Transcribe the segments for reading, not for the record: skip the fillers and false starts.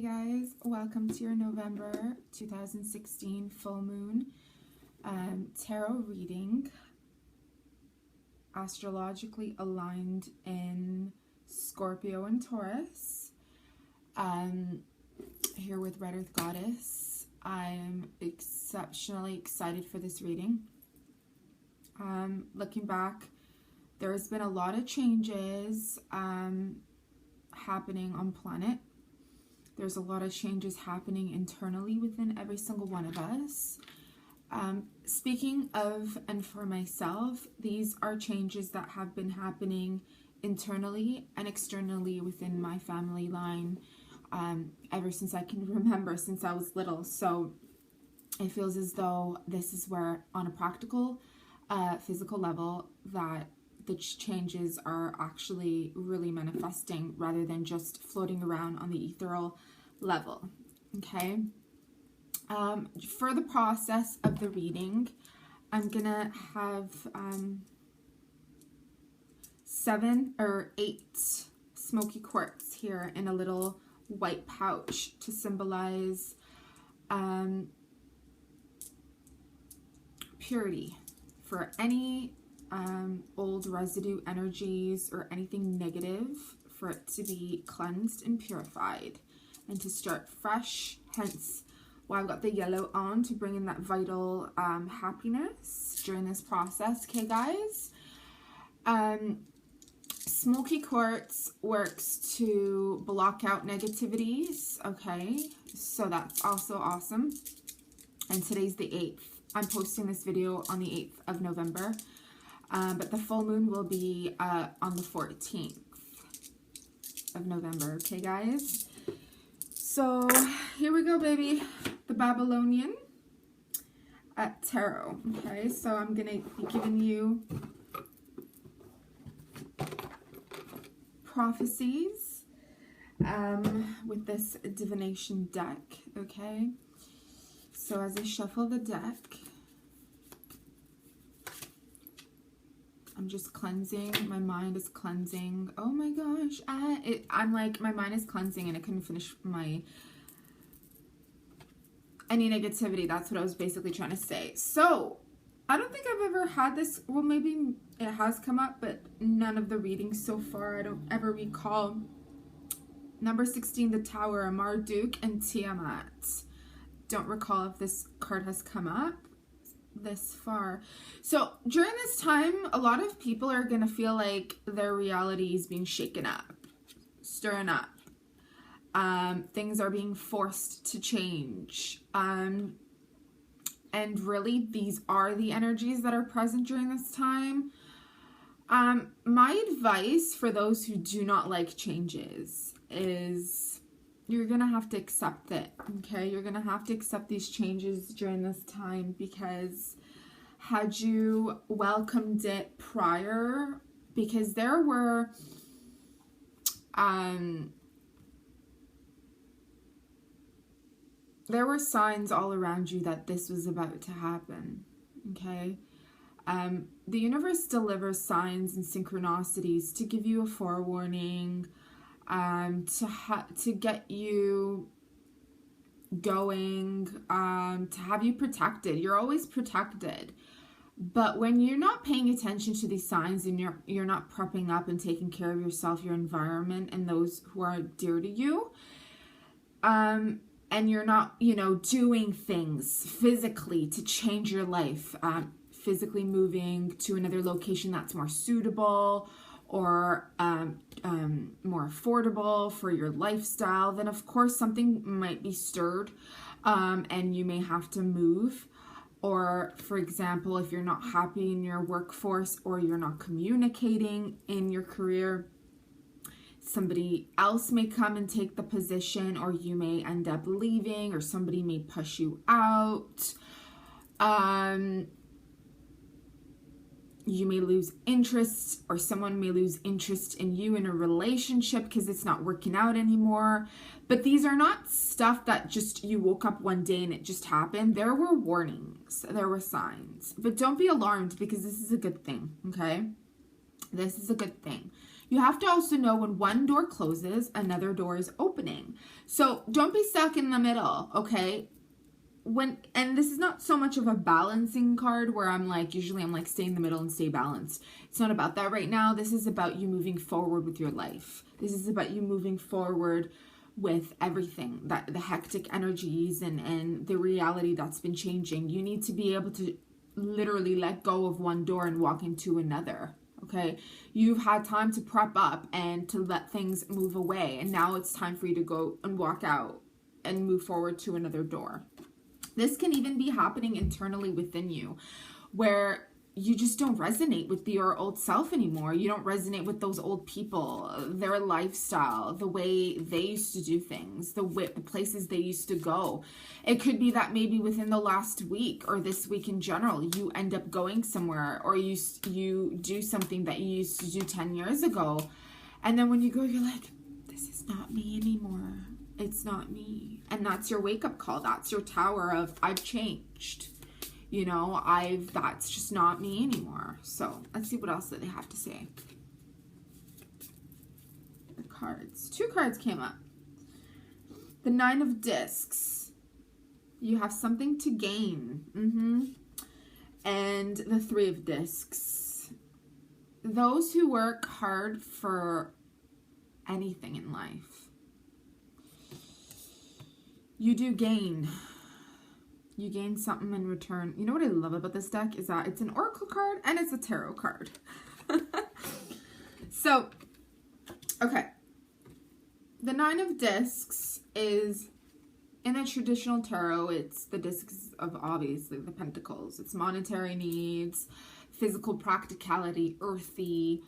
guys, welcome to your November 2016 full moon tarot reading, astrologically aligned in Scorpio and Taurus. Here with Red Earth Goddess. I'm exceptionally excited for this reading. Looking back, there's been a lot of changes happening on planet. There's a lot of changes happening internally within every single one of us. Speaking of and for myself, these are changes that have been happening internally and externally within my family line ever since I can remember, since I was little. So it feels as though this is where, on a practical, physical level, that the changes are actually really manifesting rather than just floating around on the ethereal level. Okay. For the process of the reading, I'm gonna have 7 or 8 smoky quartz here in a little white pouch to symbolize purity for any old residue energies or anything negative, for it to be cleansed and purified and to start fresh. Hence why I've got the yellow on, to bring in that vital happiness during this process. Okay guys, smoky quartz works to block out negativities. Okay, so that's also awesome. And today's the 8th. I'm posting this video on the 8th of November. But the full moon will be on the 14th of November. Okay, guys? So, here we go, baby. The Babylonian Tarot. Okay, so I'm going to be giving you prophecies with this divination deck. Okay? So, as I shuffle the deck, I'm just cleansing. My mind is cleansing. Oh my gosh. I'm like, my mind is cleansing and I couldn't finish any negativity. That's what I was basically trying to say. So, I don't think I've ever had this. Well, maybe it has come up, but none of the readings so far. I don't ever recall. Number 16, the Tower, Marduk and Tiamat. Don't recall if this card has come up this far. So during this time, a lot of people are going to feel like their reality is being shaken up, stirring up. Things are being forced to change. And really, these are the energies that are present during this time. My advice for those who do not like changes is you're going to have to accept it, okay? You're going to have to accept these changes during this time, because had you welcomed it prior, because there were signs all around you that this was about to happen, okay? The universe delivers signs and synchronicities to give you a forewarning, to get you going, to have you protected. You're always protected. But when you're not paying attention to these signs and you're not prepping up and taking care of yourself, your environment, and those who are dear to you, and you're not, doing things physically to change your life, physically moving to another location that's more suitable or more affordable for your lifestyle, then of course something might be stirred, and you may have to move. Or, for example, if you're not happy in your workforce or you're not communicating in your career, somebody else may come and take the position, or you may end up leaving, or somebody may push you out. You may lose interest, or someone may lose interest in you in a relationship because it's not working out anymore. But these are not stuff that just you woke up one day and it just happened. There were warnings, there were signs. But don't be alarmed, because this is a good thing, okay? This is a good thing. You have to also know when one door closes, another door is opening. So don't be stuck in the middle, okay? And this is not so much of a balancing card where I'm like, usually I'm like, stay in the middle and stay balanced. It's not about that right now. This is about you moving forward with your life. This is about you moving forward with everything, that the hectic energies and the reality that's been changing. You need to be able to literally let go of one door and walk into another. Okay, you've had time to prep up and to let things move away, and now it's time for you to go and walk out and move forward to another door. This can even be happening internally within you, where you just don't resonate with your old self anymore. You don't resonate with those old people, their lifestyle, the way they used to do things, the places they used to go. It could be that maybe within the last week or this week in general, you end up going somewhere, or you do something that you used to do 10 years ago. And then when you go, you're like, this is not me anymore. It's not me. And that's your wake-up call. That's your tower of, I've changed. You know, that's just not me anymore. So let's see what else that they have to say. The cards. 2 cards came up. The 9 of Discs. You have something to gain. And the 3 of Discs. Those who work hard for anything in life, you do gain. You gain something in return. You know what I love about this deck is that it's an oracle card and it's a tarot card. So, okay. The 9 of Discs is, in the traditional tarot, it's the discs of obviously the pentacles. It's monetary needs, physical practicality, earthy.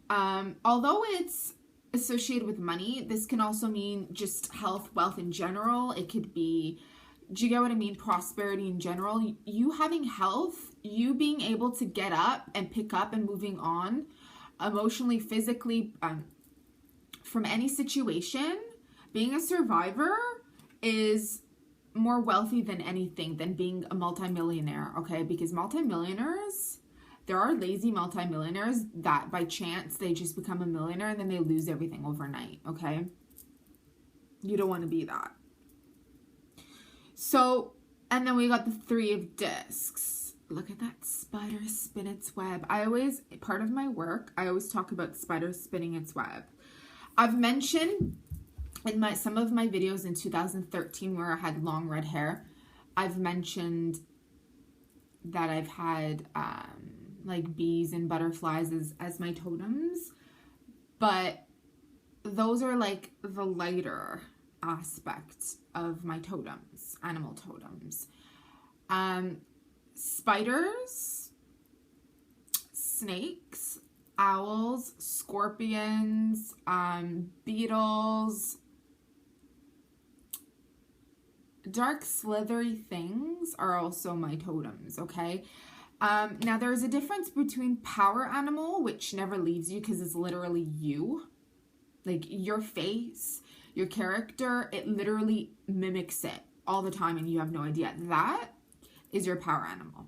Although it's associated with money, this can also mean just health, wealth in general. It could be, do you get what I mean? Prosperity in general. You having health, you being able to get up and pick up and moving on emotionally, physically, from any situation. Being a survivor is more wealthy than anything, than being a multimillionaire, okay? Because multimillionaires, there are lazy multimillionaires that by chance they just become a millionaire and then they lose everything overnight, okay? You don't want to be that. So, and then we got the 3 of Discs. Look at that spider spin its web. Part of my work, I always talk about spider spinning its web. I've mentioned in some of my videos in 2013 where I had long red hair, I've mentioned that I've had like bees and butterflies as my totems. But those are like the lighter aspect of my totems, animal totems. Spiders, snakes, owls, scorpions, beetles, dark slithery things are also my totems, okay? Now there's a difference between power animal, which never leaves you because it's literally you, like your face, your character, it literally mimics it all the time and you have no idea. That is your power animal.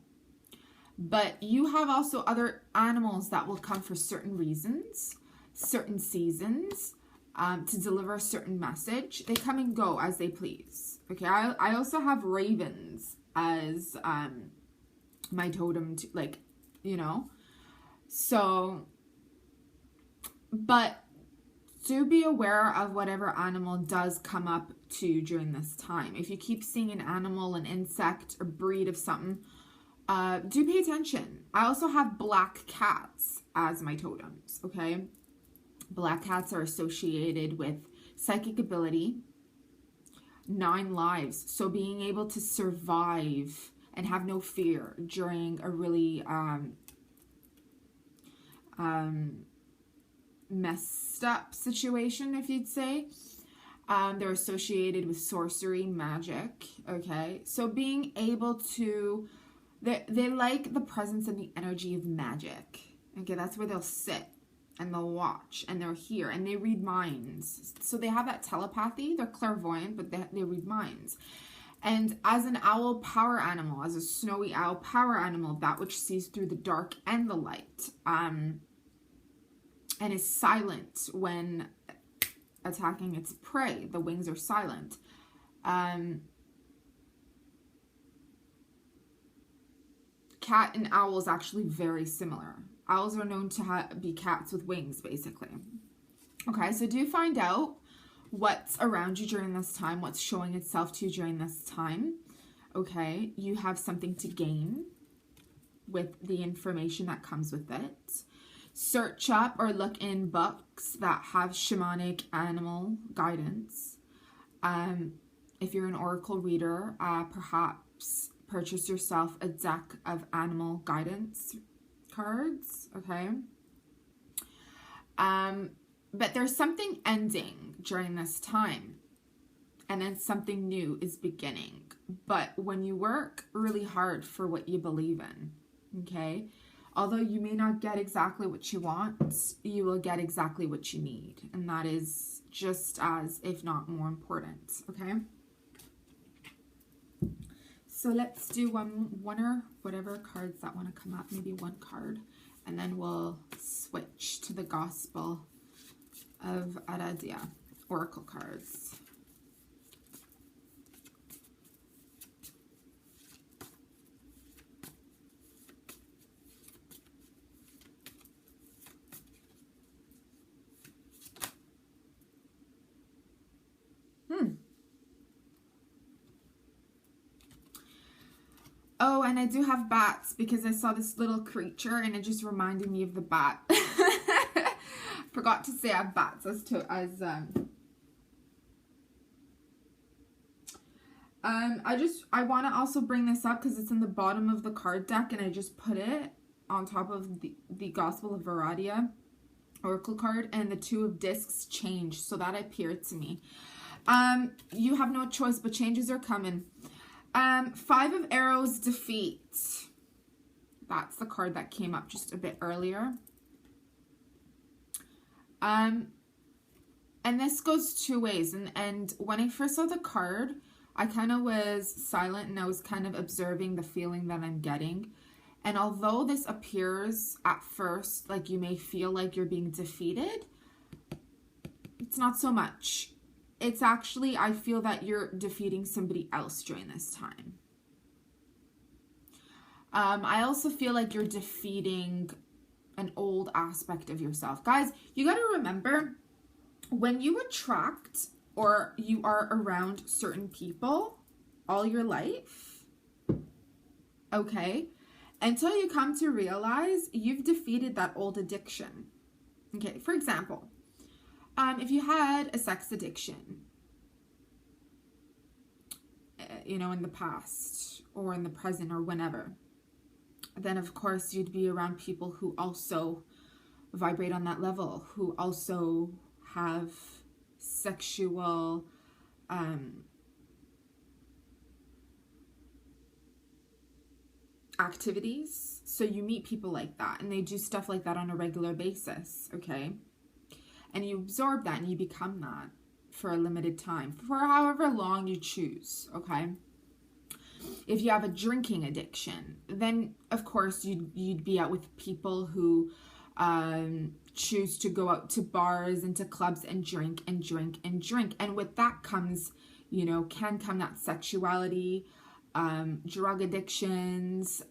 But you have also other animals that will come for certain reasons, certain seasons, to deliver a certain message. They come and go as they please. Okay, I also have ravens as my totem, like, you know. So, but do be aware of whatever animal does come up to you during this time. If you keep seeing an animal, an insect, a breed of something, do pay attention. I also have black cats as my totems, okay? Black cats are associated with psychic ability, 9 lives. So being able to survive and have no fear during a really messed up situation, if you'd say. They're associated with sorcery, magic, okay? So being able to, they like the presence and the energy of magic, okay? That's where they'll sit and they'll watch and they're here and they read minds. So they have that telepathy, they're clairvoyant, but they read minds. And as an owl power animal, as a snowy owl power animal, that which sees through the dark and the light, and is silent when attacking its prey. The wings are silent. Cat and owl is actually very similar. Owls are known to be cats with wings, basically. Okay, so do find out what's around you during this time, what's showing itself to you during this time. Okay, you have something to gain with the information that comes with it. Search up or look in books that have shamanic animal guidance. If you're an oracle reader, perhaps purchase yourself a deck of animal guidance cards, okay? But there's something ending during this time, and then something new is beginning. But when you work really hard for what you believe in, okay, although you may not get exactly what you want, you will get exactly what you need, and that is just as, if not more important, okay? So let's do one or whatever cards that want to come up, maybe one card, and then we'll switch to the Gospel of Aradia, oracle cards. Oh, and I do have bats because I saw this little creature and it just reminded me of the bat. Forgot to say I have bats I want to also bring this up because it's in the bottom of the card deck, and I just put it on top of the Gospel of Aradia oracle card, and the Two of Discs changed, so that appeared to me. You have no choice, but changes are coming. Five of Arrows, defeat. That's the card that came up just a bit earlier. And this goes two ways. And when I first saw the card, I kind of was silent and I was kind of observing the feeling that I'm getting. And although this appears at first like you may feel like you're being defeated, it's not so much. It's actually, I feel that you're defeating somebody else during this time. I also feel like you're defeating an old aspect of yourself. Guys, you got to remember, when you attract or you are around certain people all your life, okay, until you come to realize you've defeated that old addiction. Okay, for example, if you had a sex addiction, you know, in the past or in the present or whenever, then of course you'd be around people who also vibrate on that level, who also have sexual activities. So you meet people like that and they do stuff like that on a regular basis, okay? And you absorb that and you become that for a limited time, for however long you choose, okay? If you have a drinking addiction, then of course you'd be out with people who choose to go out to bars and to clubs and drink and drink and drink. And with that comes, you know, can come that sexuality, drug addictions,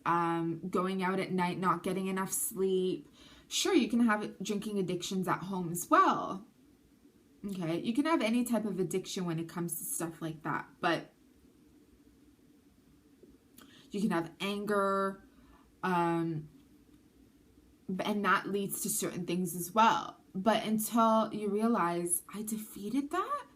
going out at night, not getting enough sleep. Sure, you can have drinking addictions at home as well. Okay, you can have any type of addiction when it comes to stuff like that, but you can have anger, and that leads to certain things as well. But until you realize, I defeated that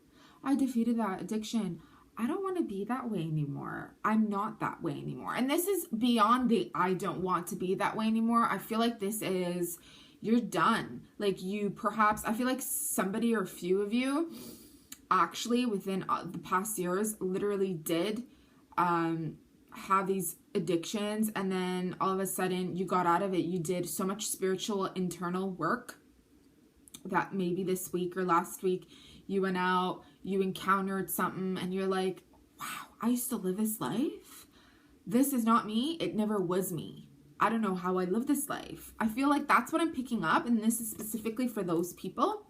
addiction, I don't want to be that way anymore. I'm not that way anymore. And this is beyond the I don't want to be that way anymore. I feel like this is, you're done. Like you perhaps, I feel like somebody or a few of you actually within the past years literally did have these addictions, and then all of a sudden you got out of it. You did so much spiritual internal work that maybe this week or last week you went out, you encountered something, and you're like, wow, I used to live this life. This is not me. It never was me. I don't know how I live this life. I feel like that's what I'm picking up, and this is specifically for those people.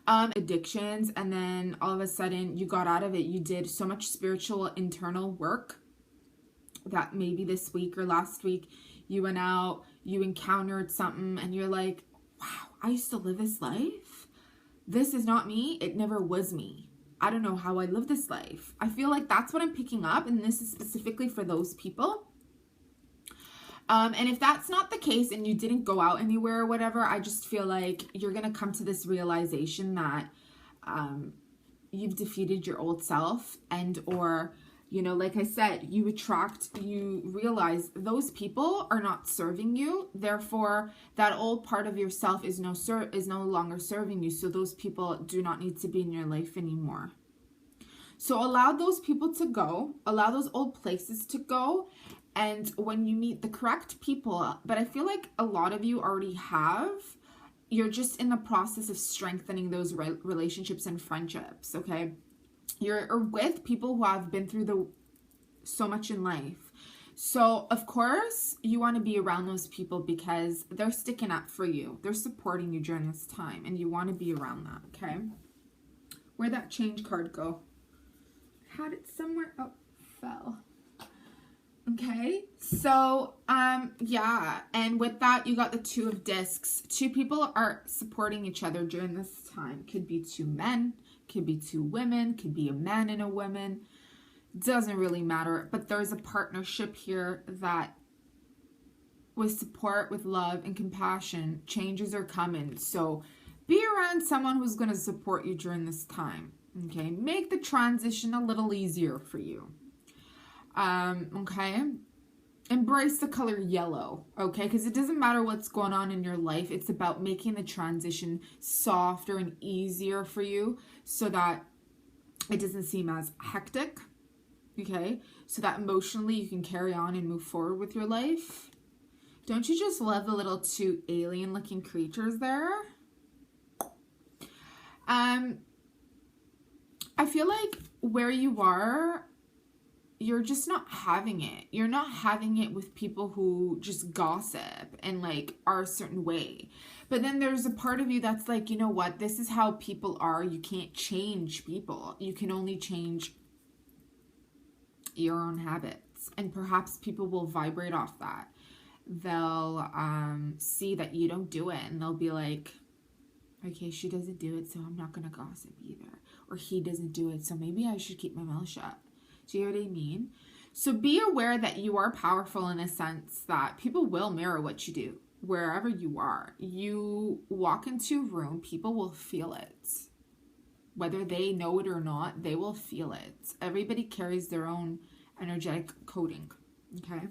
Addictions, and then all of a sudden you got out of it. You did so much spiritual internal work that maybe this week or last week you went out, you encountered something, and you're like, wow, I used to live this life. This is not me. It never was me. I don't know how I live this life. I feel like that's what I'm picking up, and this is specifically for those people. And if that's not the case and you didn't go out anywhere or whatever, I just feel like you're going to come to this realization that you've defeated your old self, and or, you know, like I said, you realize those people are not serving you. Therefore, that old part of yourself is no longer serving you. So those people do not need to be in your life anymore. So allow those people to go, allow those old places to go. And when you meet the correct people, but I feel like a lot of you already have, you're just in the process of strengthening those relationships and friendships, okay? You're with people who have been through so much in life. So, of course, you want to be around those people because they're sticking up for you. They're supporting you during this time, and you want to be around that, okay? Where'd that change card go? Had it somewhere. Oh, fell. Okay, so, yeah, and with that, you got the Two of Discs. Two people are supporting each other during this time. Could be two men, could be two women, could be a man and a woman. Doesn't really matter, but there's a partnership here that with support, with love and compassion, changes are coming. So be around someone who's going to support you during this time, okay? Make the transition a little easier for you. Okay, embrace the color yellow, okay, because it doesn't matter what's going on in your life. It's about making the transition softer and easier for you so that it doesn't seem as hectic, okay, so that emotionally you can carry on and move forward with your life. Don't you just love the little two alien looking creatures there? I feel like where you are, you're just not having it. You're not having it with people who just gossip and like are a certain way. But then there's a part of you that's like, you know what? This is how people are. You can't change people. You can only change your own habits. And perhaps people will vibrate off that. They'll see that you don't do it and they'll be like, okay, she doesn't do it, so I'm not going to gossip either. Or he doesn't do it, so maybe I should keep my mouth shut. Do you know what I mean? So be aware that you are powerful in a sense that people will mirror what you do wherever you are. You walk into a room, people will feel it. Whether they know it or not, they will feel it. Everybody carries their own energetic coding. Okay?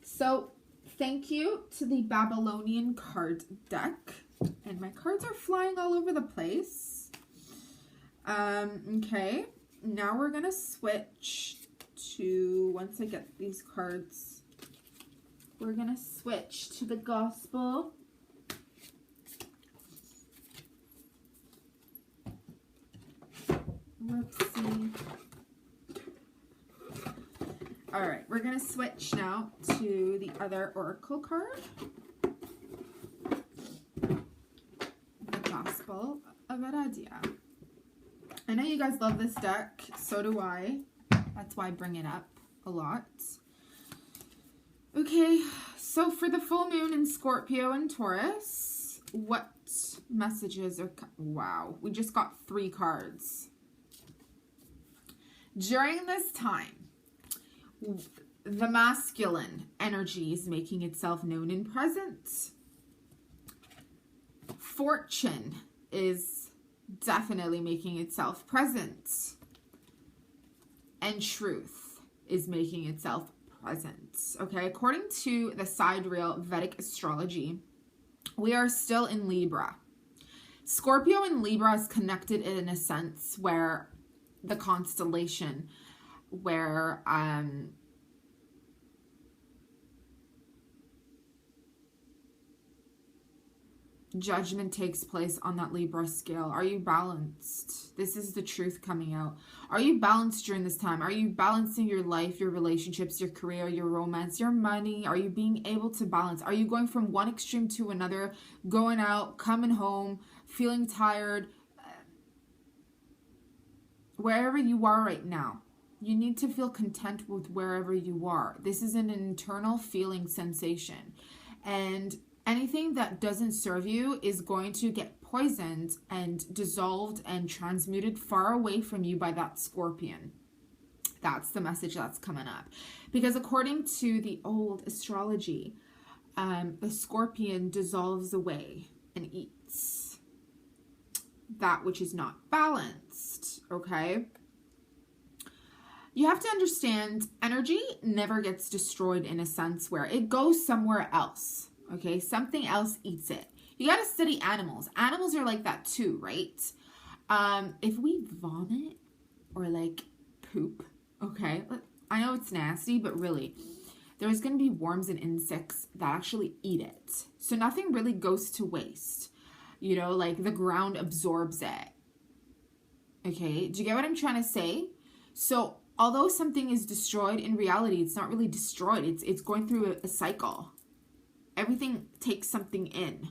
So thank you to the Babylonian card deck. And my cards are flying all over the place. Okay. Now we're going to switch to, once I get these cards, we're going to switch to the Gospel. Let's see. All right, we're going to switch now to the other Oracle card. The Gospel of Aradia. I know you guys love this deck, so do I. That's why I bring it up a lot. Okay, so for the full moon in Scorpio and Taurus, what messages are... Wow, we just got 3 cards. During this time, the masculine energy is making itself known and present. Fortune is definitely making itself present, and truth is making itself present. Okay, according to the sidereal Vedic astrology, we are still in Libra. Scorpio and Libra is connected in a sense where the constellation where Judgment takes place on that Libra scale. Are you balanced? This is the truth coming out. Are you balanced during this time? Are you balancing your life, your relationships, your career, your romance, your money? Are you being able to balance? Are you going from one extreme to another, going out, coming home, feeling tired? Wherever you are right now, you need to feel content with wherever you are. This is an internal feeling sensation. And anything that doesn't serve you is going to get poisoned and dissolved and transmuted far away from you by that scorpion. That's the message that's coming up. Because according to the old astrology, the scorpion dissolves away and eats that which is not balanced, okay? You have to understand, energy never gets destroyed in a sense where it goes somewhere else. Okay, something else eats it. You got to study animals. Animals are like that too, right? If we vomit or like poop, okay, I know it's nasty, but really, there's going to be worms and insects that actually eat it. So nothing really goes to waste. You know, like the ground absorbs it. Okay, do you get what I'm trying to say? So although something is destroyed, in reality, it's not really destroyed. It's going through a cycle. Everything takes something in.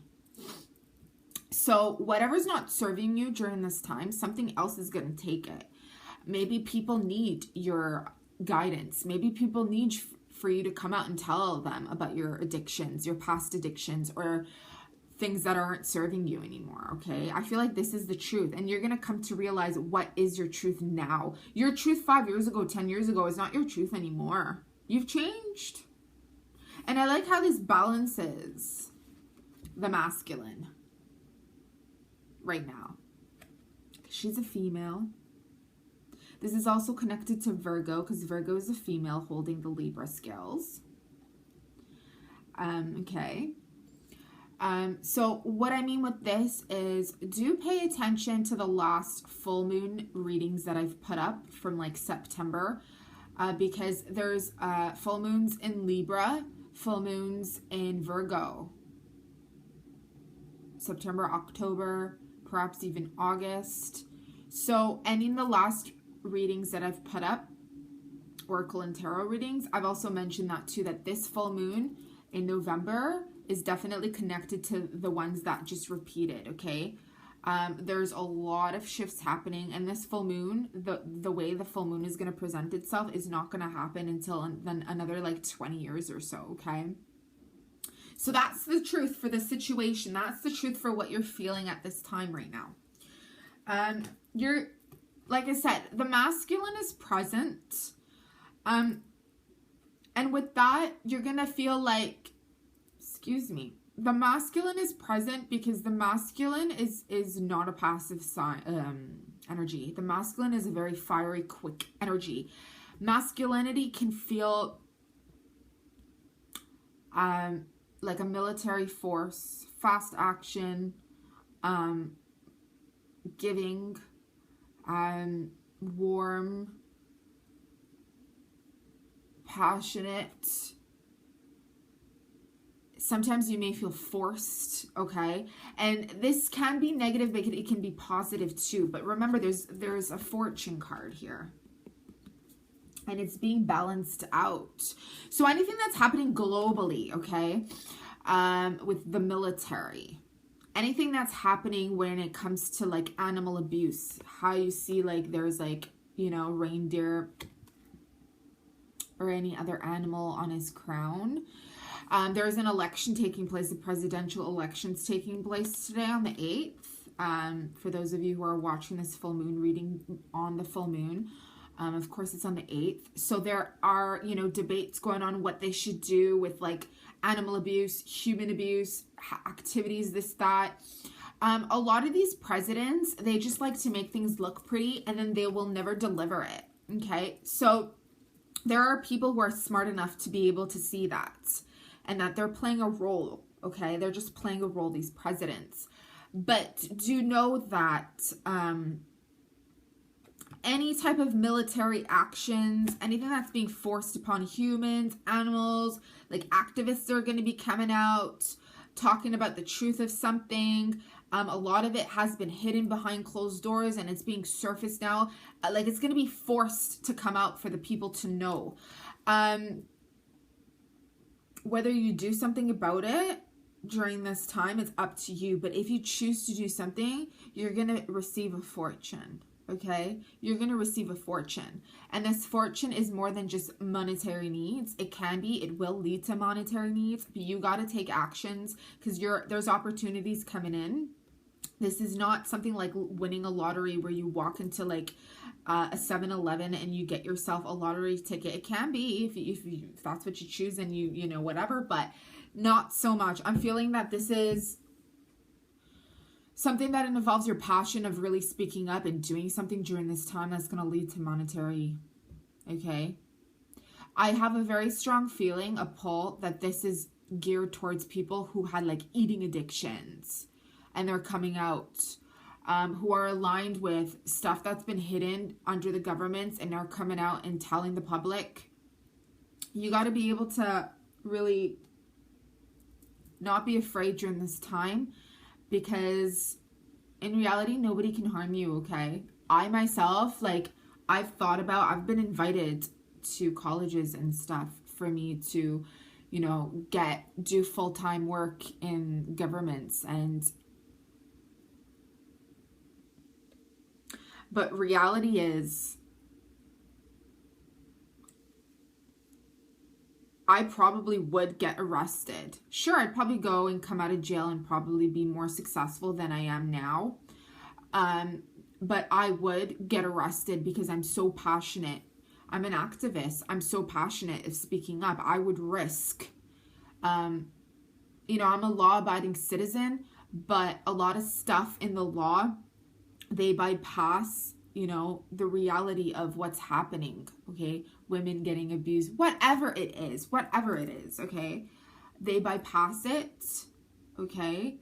So whatever's not serving you during this time, something else is going to take it. Maybe people need your guidance. Maybe people need for you to come out and tell them about your addictions, your past addictions, or things that aren't serving you anymore, okay? I feel like this is the truth. And you're going to come to realize what is your truth now. Your truth 5 years ago, 10 years ago is not your truth anymore. You've changed. And I like how this balances the masculine right now. She's a female. This is also connected to Virgo because Virgo is a female holding the Libra scales. Okay. So what I mean with this is do pay attention to the last full moon readings that I've put up from like September because there's full moons in Libra, full moons in Virgo. September, October, perhaps even August. So any of the last readings that I've put up, Oracle and Tarot readings, I've also mentioned that too, that this full moon in November is definitely connected to the ones that just repeated, okay? There's a lot of shifts happening, and this full moon, the way the full moon is going to present itself is not going to happen until then another like 20 years or so, okay? So that's the truth for the situation. That's the truth for what you're feeling at this time right now. You're, like I said, the masculine is present. And with that, you're going to feel like, excuse me, the masculine is present because the masculine is not a passive energy. The masculine is a very fiery, quick energy. Masculinity can feel like a military force, fast action, giving, warm, passionate. Sometimes you may feel forced, okay? And this can be negative, but it can be positive too. But remember, there's a fortune card here. And it's being balanced out. So anything that's happening globally, okay, with the military, anything that's happening when it comes to like animal abuse, how you see like there's like, you know, reindeer or any other animal on his crown. There's an election taking place, the presidential elections taking place today on the 8th. For those of you who are watching this full moon reading on the full moon, of course it's on the 8th. So there are, you know, debates going on what they should do with like animal abuse, human abuse, activities, this, that. A lot of these presidents, they just like to make things look pretty and then they will never deliver it. Okay. So there are people who are smart enough to be able to see that. And that they're playing a role, okay? They're just playing a role, these presidents. But do know that any type of military actions, anything that's being forced upon humans, animals, like activists are going to be coming out. talking about the truth of something. A lot of it has been hidden behind closed doors and it's being surfaced now. Like it's going to be forced to come out for the people to know. Whether you do something about it during this time, it's up to you. But if you choose to do something, you're going to receive a fortune. Okay, you're going to receive a fortune, and this fortune is more than just monetary needs. It can be, it will lead to monetary needs, but you got to take actions because there's opportunities coming in. This is not something like winning a lottery where you walk into like a 7-Eleven and you get yourself a lottery ticket. It can be if that's what you choose and you know, whatever, but not so much. I'm feeling that this is something that involves your passion of really speaking up and doing something during this time that's going to lead to monetary, okay? I have a very strong feeling, a pull, that this is geared towards people who had like eating addictions and they're coming out, who are aligned with stuff that's been hidden under the governments and are coming out and telling the public. You got to be able to really not be afraid during this time, because in reality, nobody can harm you, okay? I myself, like, I've been invited to colleges and stuff for me to, you know, do full-time work in governments, but reality is, I probably would get arrested. Sure, I'd probably go and come out of jail and probably be more successful than I am now. But I would get arrested because I'm so passionate. I'm an activist. I'm so passionate of speaking up. I would risk, you know, I'm a law-abiding citizen, but a lot of stuff in the law, they bypass, you know, the reality of what's happening, okay? Women getting abused, whatever it is, okay? They bypass it, okay?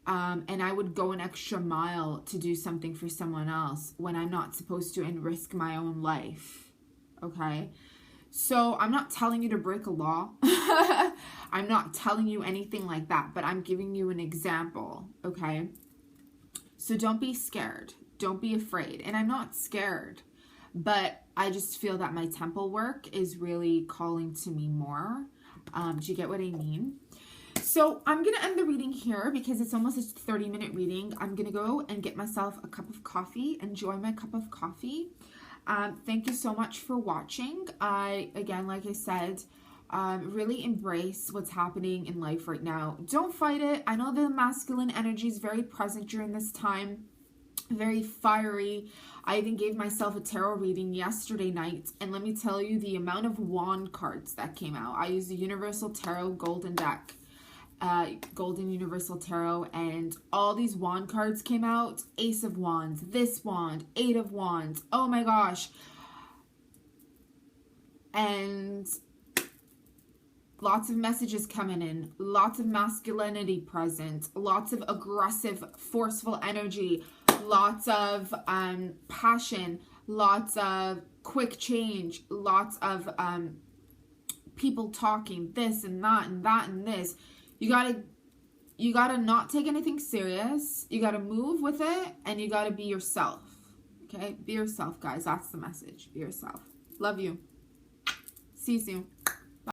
And I would go an extra mile to do something for someone else when I'm not supposed to and risk my own life, okay? So I'm not telling you to break a law. I'm not telling you anything like that, but I'm giving you an example, okay? So don't be scared. Don't be afraid. And I'm not scared, but I just feel that my temple work is really calling to me more. Do you get what I mean? So I'm going to end the reading here because it's almost a 30-minute reading. I'm going to go and get myself a cup of coffee, enjoy my cup of coffee. Thank you so much for watching. Again, like I said, really embrace what's happening in life right now. Don't fight it. I know the masculine energy is very present during this time. Very fiery. I even gave myself a tarot reading yesterday night, and let me tell you the amount of wand cards that came out. I used the Universal Tarot Golden deck, Golden Universal Tarot, and all these wand cards came out. Ace of Wands, this wand, Eight of Wands. Oh my gosh. And lots of messages coming in, lots of masculinity present, lots of aggressive, forceful energy, lots of passion, lots of quick change, lots of people talking this and that and that and this. You gotta not take anything serious. You gotta move with it, and you gotta be yourself. Okay, be yourself, guys. That's the message. Be yourself. Love you. See you soon.